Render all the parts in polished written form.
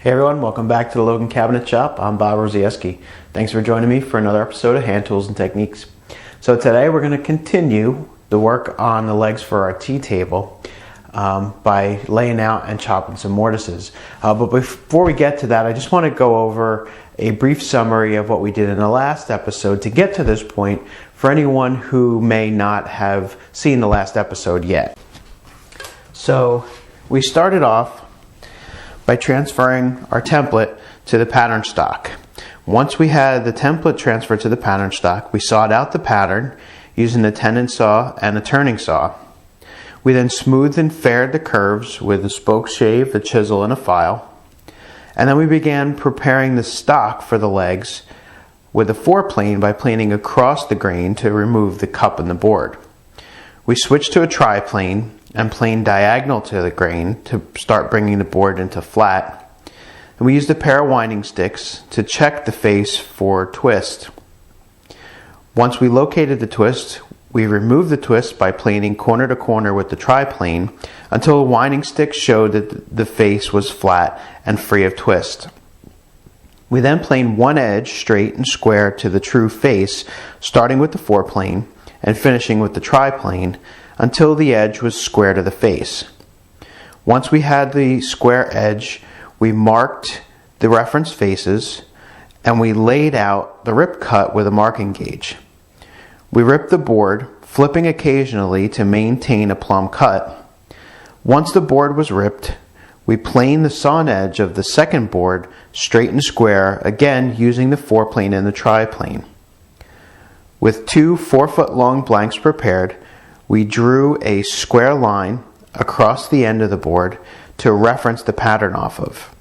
Hey everyone, welcome back to the Logan Cabinet Shop. I'm Bob Rosieski. Thanks for joining me for another episode of Hand Tools and Techniques. So today we're going to continue the work on the legs for our tea table by laying out and chopping some mortises. But before we get to that, I just want to go over a brief summary of what we did in the last episode to get to this point for anyone who may not have seen the last episode yet. So we started off by transferring our template to the pattern stock. Once we had the template transferred to the pattern stock, we sawed out the pattern using a tenon saw and a turning saw. We then smoothed and faired the curves with a spoke shave, a chisel, and a file. And then we began preparing the stock for the legs with a foreplane by planing across the grain to remove the cup and the board. We switched to a triplane and planed diagonal to the grain to start bringing the board into flat. And we used a pair of winding sticks to check the face for twist. Once we located the twist, we removed the twist by planing corner to corner with the triplane until the winding stick showed that the face was flat and free of twist. We then planed one edge straight and square to the true face, starting with the foreplane and finishing with the triplane until the edge was square to the face. Once we had the square edge, we marked the reference faces and we laid out the rip cut with a marking gauge. We ripped the board, flipping occasionally to maintain a plumb cut. Once the board was ripped, we planed the sawn edge of the second board straight and square, again using the foreplane and the triplane. With two 4-foot long blanks prepared, we drew a square line across the end of the board to reference the pattern off of.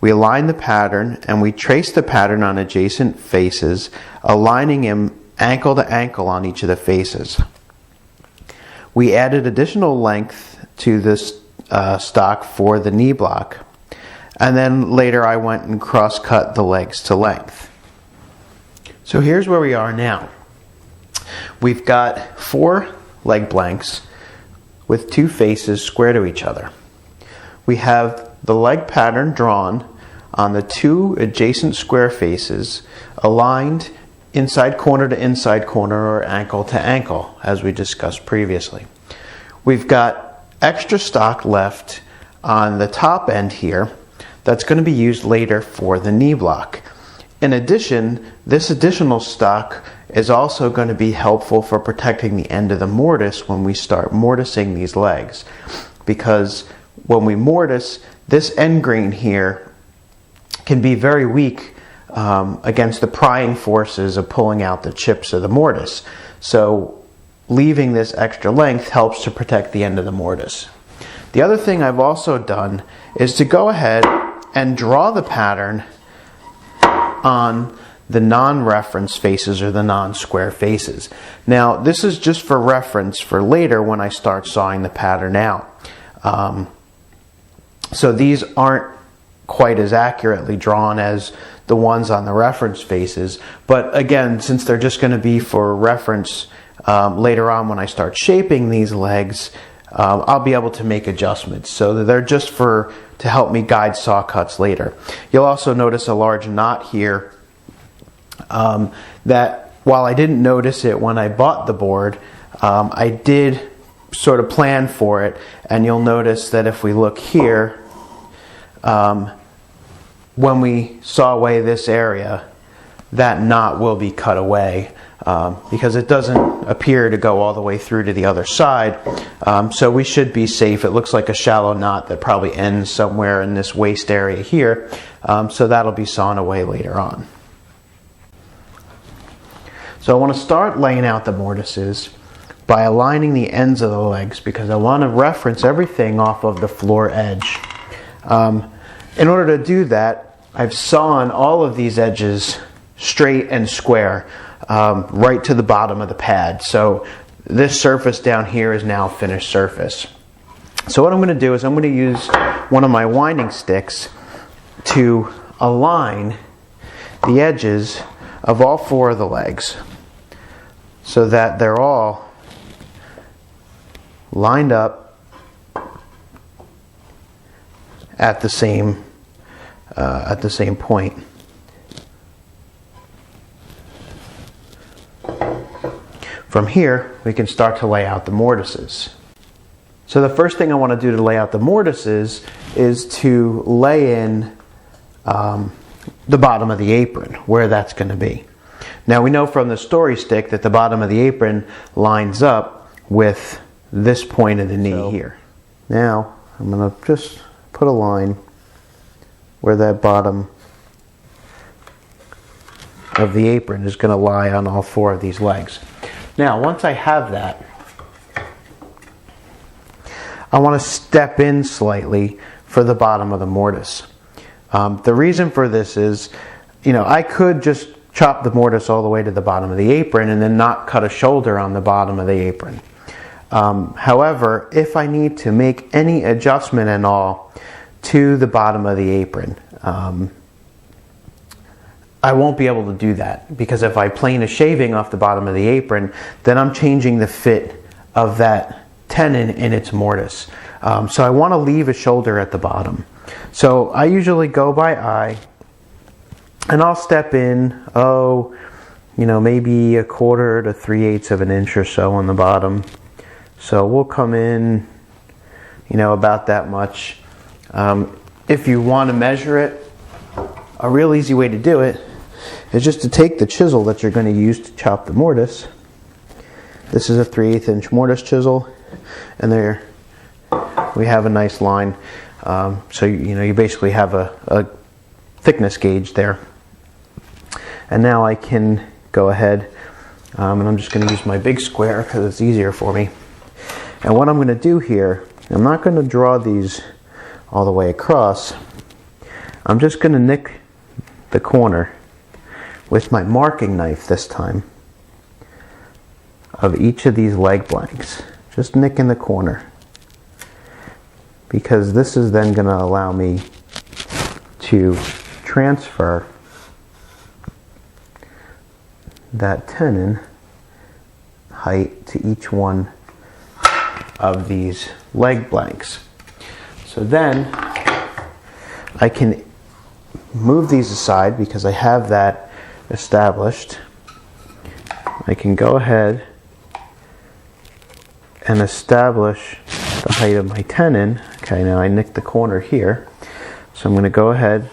We aligned the pattern and we traced the pattern on adjacent faces, aligning them ankle to ankle on each of the faces. We added additional length to this stock for the knee block, and then later I went and cross-cut the legs to length. So here's where we are now. We've got 4 leg blanks with 2 faces square to each other. We have the leg pattern drawn on the 2 adjacent square faces, aligned inside corner to inside corner or ankle to ankle, as we discussed previously. We've got extra stock left on the top end here that's going to be used later for the knee block. In addition, this additional stock is also going to be helpful for protecting the end of the mortise when we start mortising these legs. Because when we mortise, this end grain here can be very weak against the prying forces of pulling out the chips of the mortise. So leaving this extra length helps to protect the end of the mortise. The other thing I've also done is to go ahead and draw the pattern on the non-reference faces or the non-square faces. Now this is just for reference for later when I start sawing the pattern out. So these aren't quite as accurately drawn as the ones on the reference faces, but again, since they're just going to be for reference later on when I start shaping these legs, I'll be able to make adjustments. So they're just to help me guide saw cuts later. You'll also notice a large knot here that while I didn't notice it when I bought the board, I did sort of plan for it, and you'll notice that if we look here, when we saw away this area, that knot will be cut away because it doesn't appear to go all the way through to the other side. So we should be safe. It looks like a shallow knot that probably ends somewhere in this waist area here. So that'll be sawn away later on. So I want to start laying out the mortises by aligning the ends of the legs, because I want to reference everything off of the floor edge. In order to do that, I've sawn all of these edges straight and square right to the bottom of the pad. So this surface down here is now finished surface. So what I'm going to do is I'm going to use one of my winding sticks to align the edges of all 4 of the legs so that they're all lined up at the same point. From here, we can start to lay out the mortises. So the first thing I want to do to lay out the mortises is to lay in the bottom of the apron, where that's going to be. Now we know from the story stick that the bottom of the apron lines up with this point of the knee here. Now I'm going to just put a line where that bottom of the apron is going to lie on all 4 of these legs. Now once I have that, I want to step in slightly for the bottom of the mortise. The reason for this is, I could just chop the mortise all the way to the bottom of the apron and then not cut a shoulder on the bottom of the apron. However, if I need to make any adjustment at all to the bottom of the apron, I won't be able to do that, because if I plane a shaving off the bottom of the apron, then I'm changing the fit of that tenon in its mortise. So I want to leave a shoulder at the bottom. So I usually go by eye, and I'll step in, maybe 1/4 to 3/8 of an inch or so on the bottom. So we'll come in, about that much. If you want to measure it, a real easy way to do it is just to take the chisel that you're going to use to chop the mortise. This is a 3/8 inch mortise chisel, and there we have a nice line. So you basically have a thickness gauge there. And now I can go ahead, and I'm just going to use my big square because it's easier for me. And what I'm going to do here, I'm not going to draw these all the way across. I'm just going to nick the corner with my marking knife this time of each of these leg blanks. Just nick in the corner, because this is then going to allow me to transfer that tenon height to each one of these leg blanks. So then I can move these aside because I have that established. I can go ahead and establish the height of my tenon. Okay, now I nicked the corner here. So I'm going to go ahead,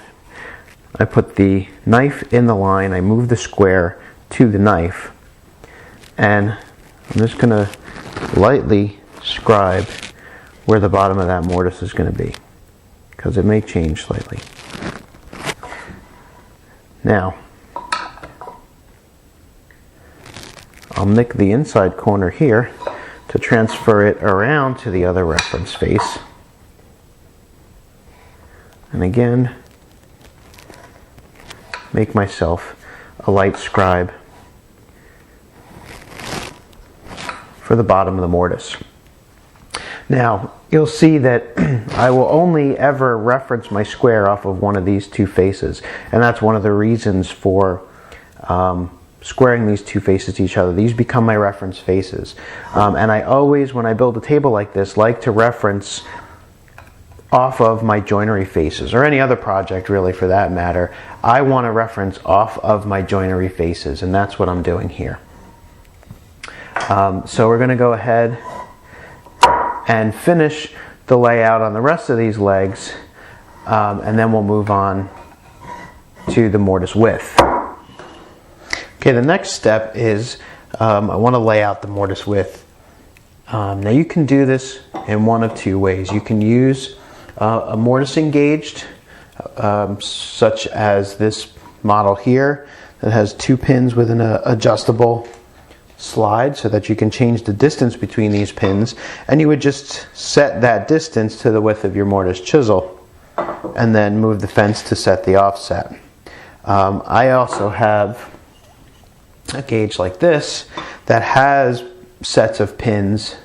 I put the knife in the line, I move the square to the knife, and I'm just going to lightly scribe where the bottom of that mortise is going to be, because it may change slightly. Now I'll nick the inside corner here to transfer it around to the other reference face. And again, make myself a light scribe for the bottom of the mortise. Now, you'll see that I will only ever reference my square off of one of these 2 faces, and that's one of the reasons for squaring these 2 faces to each other. These become my reference faces. And I always, when I build a table like this, like to reference off of my joinery faces, or any other project really for that matter. I want to reference off of my joinery faces, and that's what I'm doing here. So we're going to go ahead and finish the layout on the rest of these legs, and then we'll move on to the mortise width. Okay, the next step is I want to lay out the mortise width. Now you can do this in one of 2 ways. You can use a mortise engaged, such as this model here that has 2 pins with an adjustable slide so that you can change the distance between these pins, and you would just set that distance to the width of your mortise chisel and then move the fence to set the offset. I also have a gauge like this that has sets of pins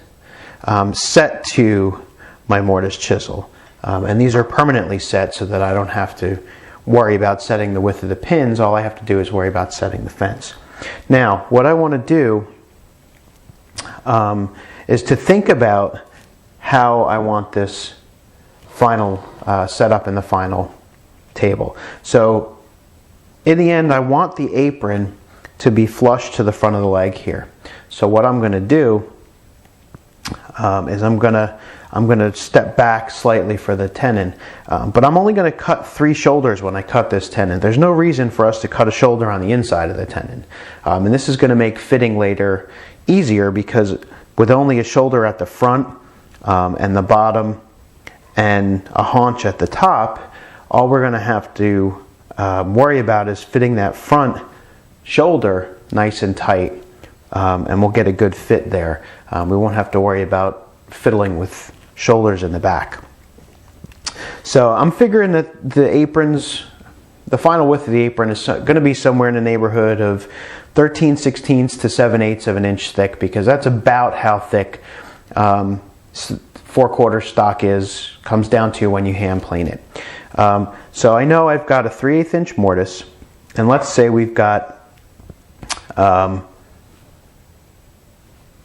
set to my mortise chisel, and these are permanently set so that I don't have to worry about setting the width of the pins. All I have to do is worry about setting the fence. Now, what I want to do is to think about how I want this final set up in the final table. So in the end, I want the apron to be flush to the front of the leg here. So what I'm going to do is I'm going to step back slightly for the tenon, but I'm only going to cut 3 shoulders when I cut this tenon. There's no reason for us to cut a shoulder on the inside of the tenon, and this is going to make fitting later easier, because with only a shoulder at the front and the bottom and a haunch at the top, all we're going to have to worry about is fitting that front shoulder nice and tight, and we'll get a good fit there. We won't have to worry about fiddling with shoulders in the back. So I'm figuring that the final width of the apron is going to be somewhere in the neighborhood of 13/16 to 7/8 of an inch thick, because that's about how thick 4/4 stock comes down to when you hand plane it. So I know I've got a 3/8 inch mortise, and let's say we've got a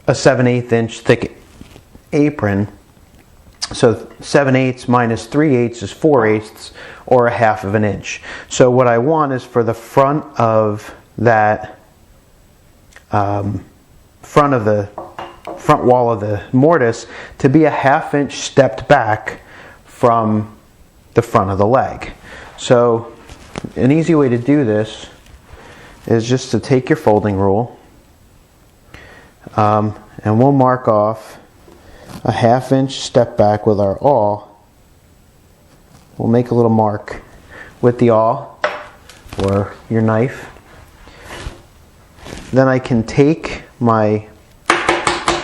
7/8 inch thick apron. So 7/8 minus 3/8 is 4/8, or a 1/2 of an inch. So what I want is for the front of that front wall of the mortise to be a 1/2 inch stepped back from the front of the leg. So an easy way to do this is just to take your folding rule, and we'll mark off a 1/2 inch step back with our awl. We'll make a little mark with the awl or your knife. Then I can take my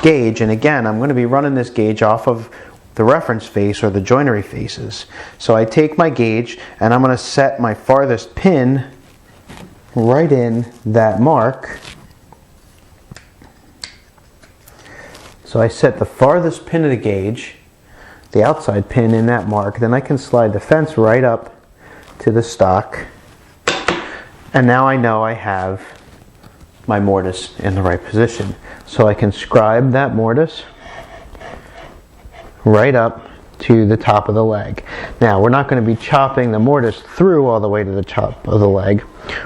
gauge, and again, I'm going to be running this gauge off of the reference face or the joinery faces. So I take my gauge and I'm going to set my farthest pin right in that mark. So I set the farthest pin of the gauge, the outside pin, in that mark. Then I can slide the fence right up to the stock, and now I know I have my mortise in the right position. So I can scribe that mortise right up to the top of the leg. Now, we're not going to be chopping the mortise through all the way to the top of the leg.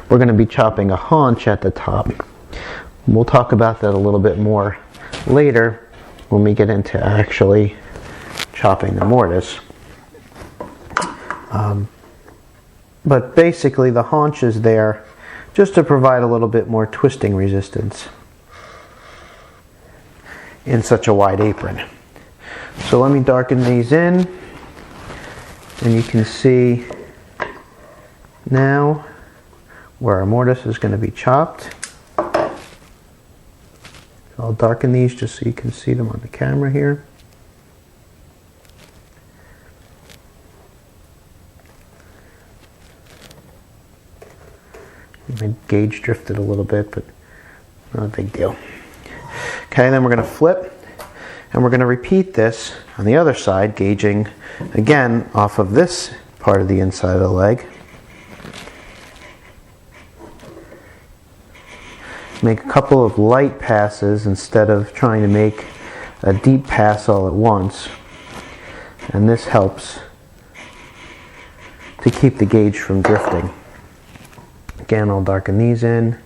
We're going to be chopping a haunch at the top. We'll talk about that a little bit more later when we get into actually chopping the mortise. But basically the haunch is there just to provide a little bit more twisting resistance in such a wide apron. So let me darken these in, and you can see now where our mortise is going to be chopped. So I'll darken these just so you can see them on the camera here. My gauge drifted a little bit, but not a big deal. Okay, then we're going to flip, and we're going to repeat this on the other side, gauging again off of this part of the inside of the leg. Make a couple of light passes instead of trying to make a deep pass all at once, and this helps to keep the gauge from drifting. Again, I'll darken these in.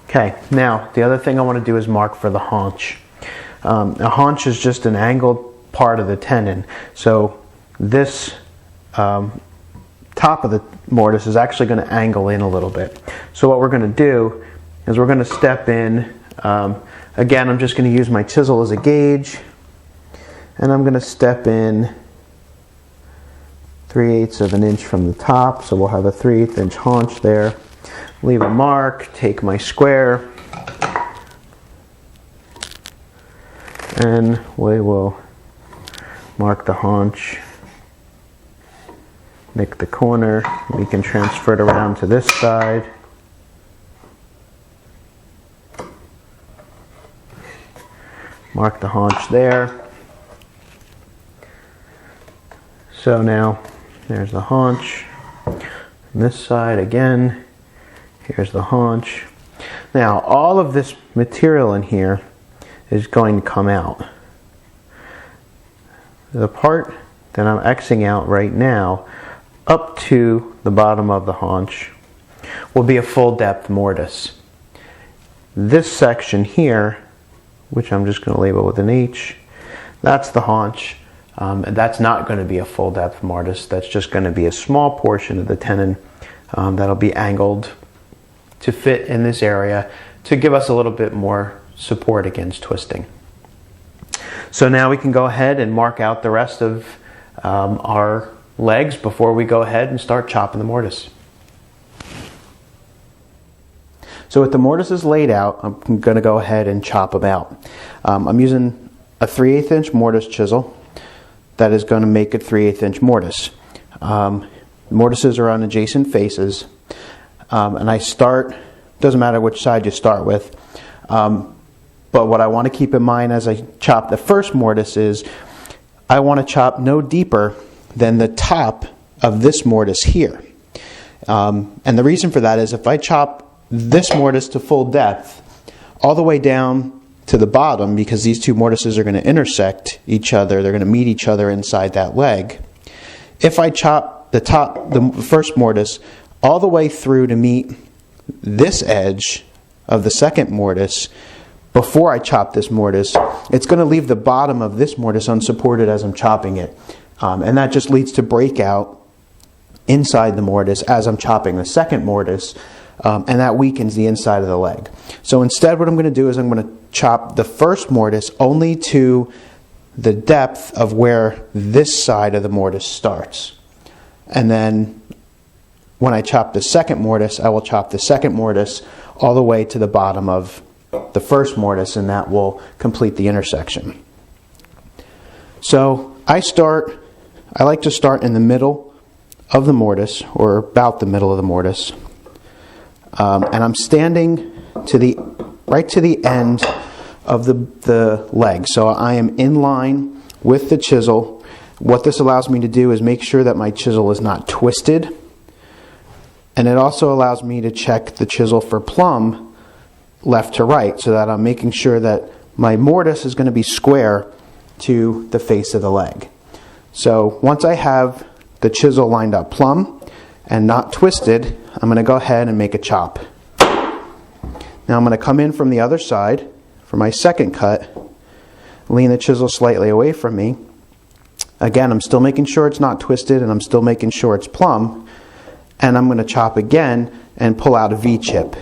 Okay, now the other thing I want to do is mark for the haunch. A haunch is just an angled part of the tenon. So this top of the mortise is actually going to angle in a little bit. So what we're going to do is we're going to step in. Again, I'm just going to use my chisel as a gauge, and I'm going to step in 3/8 of an inch from the top, so we'll have a 3/8 inch haunch there. Leave a mark, take my square, and we will mark the haunch, nick the corner. We can transfer it around to this side. Mark the haunch there. So now there's the haunch. On this side again, here's the haunch. Now all of this material in here is going to come out. The part that I'm Xing out right now up to the bottom of the haunch will be a full depth mortise. This section here, which I'm just going to label with an H, that's the haunch. And that's not going to be a full depth mortise. That's just going to be a small portion of the tenon that'll be angled to fit in this area to give us a little bit more support against twisting. So now we can go ahead and mark out the rest of our legs before we go ahead and start chopping the mortise. So with the mortises laid out, I'm going to go ahead and chop them out. I'm using a 3/8 inch mortise chisel that is going to make a 3/8 inch mortise. Mortises are on adjacent faces, and I start, doesn't matter which side you start with, but what I want to keep in mind as I chop the first mortise is I want to chop no deeper than the top of this mortise here. And the reason for that is if I chop this mortise to full depth all the way down to the bottom, because these two mortises are going to intersect each other, they're going to meet each other inside that leg. If I chop the first mortise all the way through to meet this edge of the second mortise before I chop this mortise, it's going to leave the bottom of this mortise unsupported as I'm chopping it. And that just leads to breakout inside the mortise as I'm chopping the second mortise, and that weakens the inside of the leg. So instead what I'm going to do is I'm going to chop the first mortise only to the depth of where this side of the mortise starts. And then when I chop the second mortise, I will chop the second mortise all the way to the bottom of the first mortise, and that will complete the intersection. So I like to start in the middle of the mortise, or about the middle of the mortise, and I'm standing right to the end of the leg. So I am in line with the chisel. What this allows me to do is make sure that my chisel is not twisted, and it also allows me to check the chisel for plumb left to right, so that I'm making sure that my mortise is going to be square to the face of the leg. So once I have the chisel lined up plumb and not twisted, I'm going to go ahead and make a chop. Now I'm going to come in from the other side for my second cut, lean the chisel slightly away from me. Again, I'm still making sure it's not twisted, and I'm still making sure it's plumb, and I'm going to chop again and pull out a V-chip.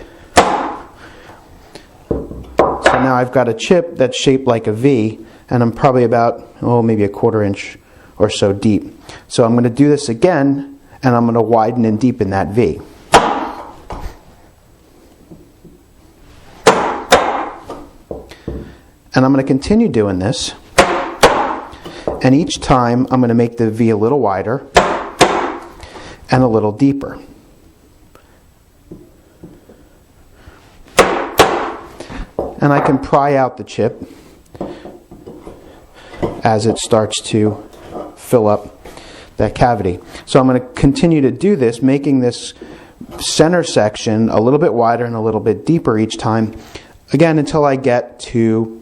So now I've got a chip that's shaped like a V, and I'm probably about, maybe a 1/4 inch or so deep. So I'm going to do this again, and I'm going to widen and deepen that V. And I'm going to continue doing this, and each time I'm going to make the V a little wider and a little deeper. And I can pry out the chip as it starts to fill up that cavity. So I'm going to continue to do this, making this center section a little bit wider and a little bit deeper each time, again until I get to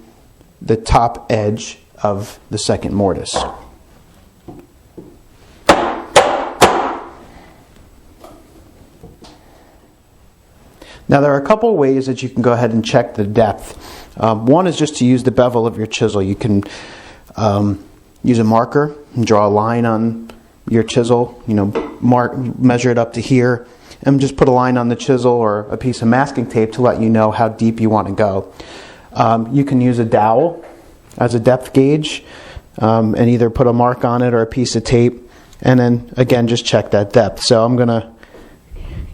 the top edge of the second mortise. Now there are a couple of ways that you can go ahead and check the depth. One is just to use the bevel of your chisel. You can use a marker and draw a line on your chisel, measure it up to here, and just put a line on the chisel or a piece of masking tape to let you know how deep you want to go. You can use a dowel as a depth gauge and either put a mark on it or a piece of tape and then again just check that depth. So I'm gonna,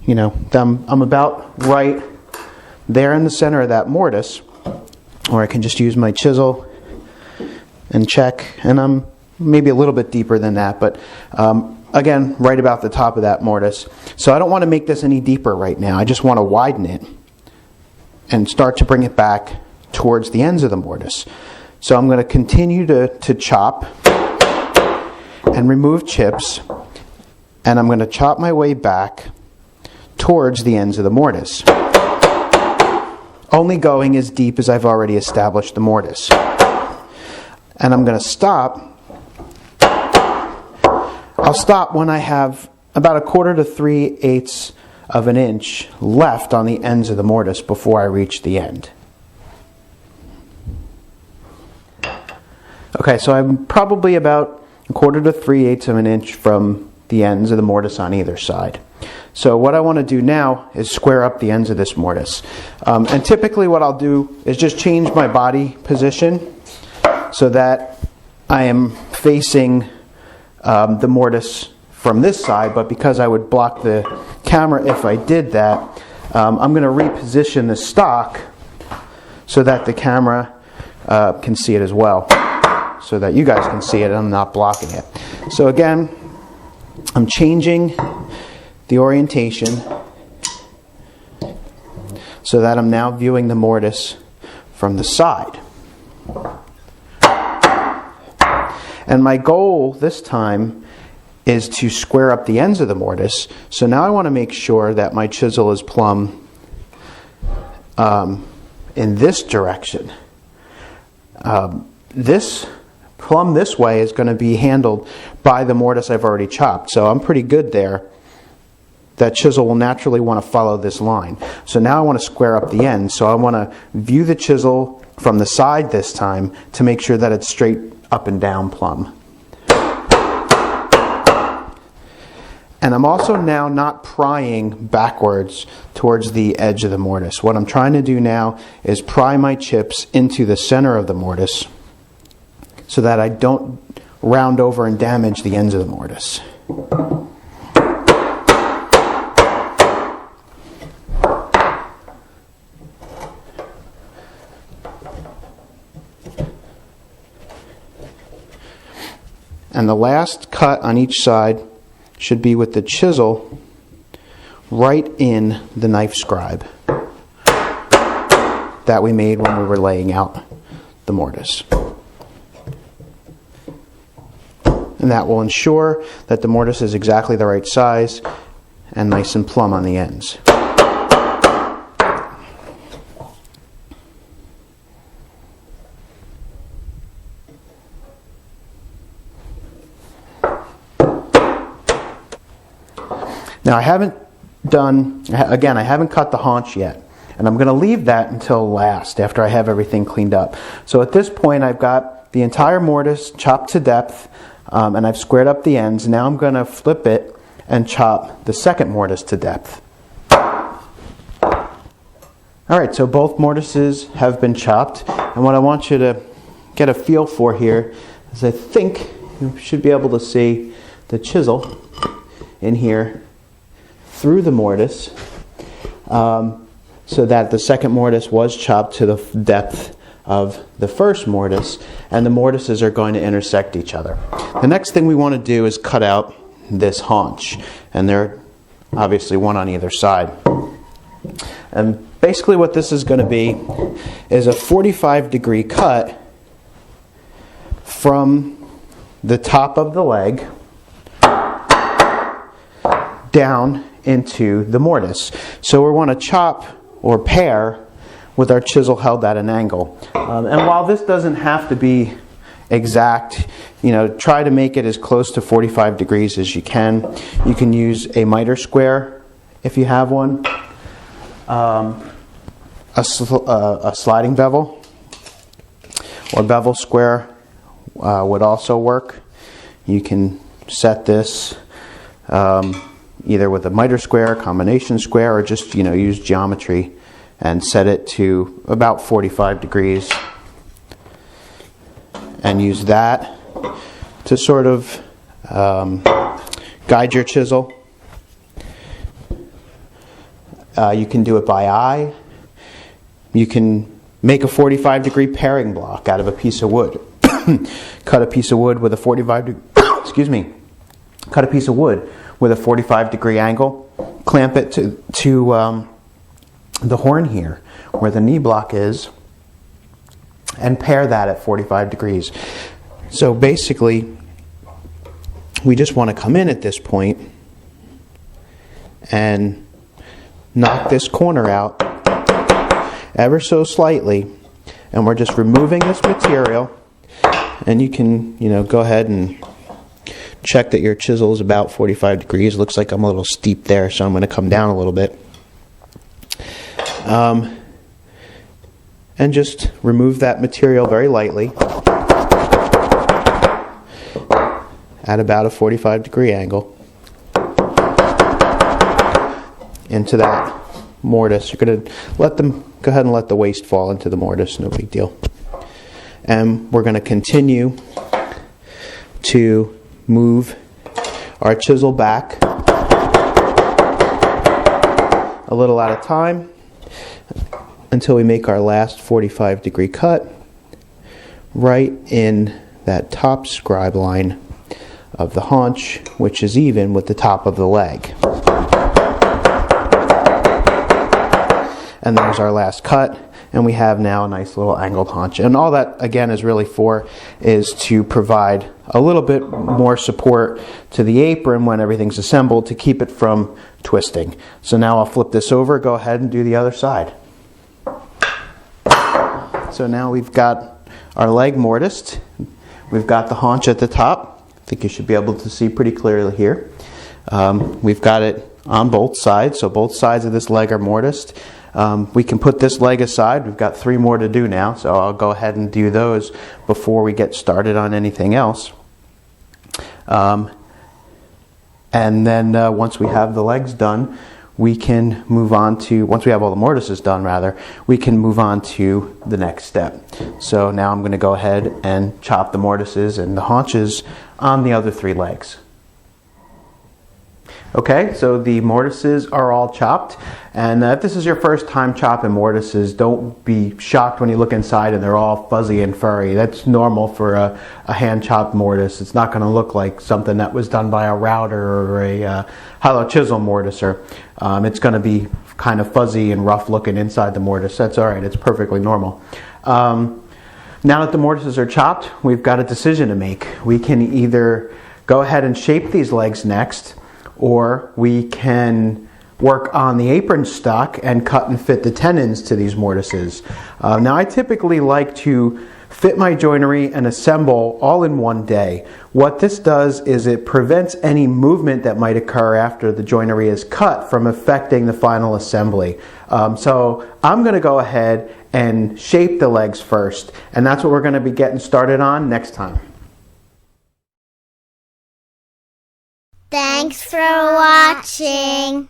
you know, I'm about right there in the center of that mortise, or I can just use my chisel and check, and I'm maybe a little bit deeper than that, but again, right about the top of that mortise. So I don't want to make this any deeper right now. I just want to widen it and start to bring it back towards the ends of the mortise. So I'm going to continue to chop and remove chips, and I'm going to chop my way back towards the ends of the mortise, only going as deep as I've already established the mortise. And I'm going to stop. I'll stop when I have about 1/4 to 3/8 of an inch left on the ends of the mortise before I reach the end. Okay, so I'm probably about 1/4 to 3/8 of an inch from the ends of the mortise on either side. So what I want to do now is square up the ends of this mortise. And typically what I'll do is just change my body position so that I am facing the mortise from this side, but because I would block the camera if I did that, I'm going to reposition the stock so that the camera can see it as well, so that you guys can see it and I'm not blocking it. So again, I'm changing the orientation so that I'm now viewing the mortise from the side. And my goal this time is to square up the ends of the mortise. So now I want to make sure that my chisel is plumb in this direction. This plumb this way is going to be handled by the mortise I've already chopped. So I'm pretty good there. That chisel will naturally want to follow this line. So now I want to square up the ends. So I want to view the chisel from the side this time to make sure that it's straight up and down plumb. And I'm also now not prying backwards towards the edge of the mortise. What I'm trying to do now is pry my chips into the center of the mortise so that I don't round over and damage the ends of the mortise. And the last cut on each side should be with the chisel right in the knife scribe that we made when we were laying out the mortise. And that will ensure that the mortise is exactly the right size and nice and plumb on the ends. Now I haven't cut the haunch yet, and I'm going to leave that until last after I have everything cleaned up. So at this point I've got the entire mortise chopped to depth, and I've squared up the ends. Now I'm going to flip it and chop the second mortise to depth. Alright, so both mortises have been chopped, and what I want you to get a feel for here is I think you should be able to see the chisel in here through the mortise, so that the second mortise was chopped to the depth of the first mortise, and the mortises are going to intersect each other. The next thing we want to do is cut out this haunch, and they're obviously one on either side. And basically what this is going to be is a 45-degree cut from the top of the leg down into the mortise. So we want to chop or pare with our chisel held at an angle. And while this doesn't have to be exact, try to make it as close to 45 degrees as you can. You can use a miter square if you have one, a sliding bevel or bevel square would also work. You can set this either with a miter square, combination square, or just use geometry and set it to about 45 degrees and use that to sort of Guide your chisel. You can do it by eye. You can make a 45-degree paring block out of a piece of wood. Cut a piece of wood with a 45-degree angle. Clamp it to the horn here, where the knee block is, and pare that at 45 degrees. So basically, we just want to come in at this point and knock this corner out ever so slightly, and we're just removing this material. And you can, go ahead and check that your chisel is about 45 degrees. Looks like I'm a little steep there, so I'm going to come down a little bit. And just remove that material very lightly at about a 45-degree angle into that mortise. You're going to go ahead and let the waste fall into the mortise, no big deal. And we're going to continue to move our chisel back a little at a time until we make our last 45-degree cut right in that top scribe line of the haunch, which is even with the top of the leg. And there's our last cut, and we have now a nice little angled haunch. And all that, again, is really is to provide a little bit more support to the apron when everything's assembled to keep it from twisting. So now I'll flip this over, go ahead and do the other side. So now we've got our leg mortised. We've got the haunch at the top. I think you should be able to see pretty clearly here. We've got it on both sides, so both sides of this leg are mortised. We can put this leg aside. We've got 3 more to do now, so I'll go ahead and do those before we get started on anything else. And then once we have the legs done, we can move on to, once we have all the mortises done rather, we can move on to the next step. So now I'm going to go ahead and chop the mortises and the haunches on the other 3 legs. Okay, so the mortises are all chopped, and if this is your first time chopping mortises, don't be shocked when you look inside and they're all fuzzy and furry. That's normal for a hand-chopped mortise. It's not going to look like something that was done by a router or a hollow chisel mortiser. It's going to be kind of fuzzy and rough looking inside the mortise. That's alright, it's perfectly normal. Now that the mortises are chopped, we've got a decision to make. We can either go ahead and shape these legs next, or we can work on the apron stock and cut and fit the tenons to these mortises. Now I typically like to fit my joinery and assemble all in one day. What this does is it prevents any movement that might occur after the joinery is cut from affecting the final assembly. So I'm going to go ahead and shape the legs first, and that's what we're going to be getting started on next time. Thanks for watching.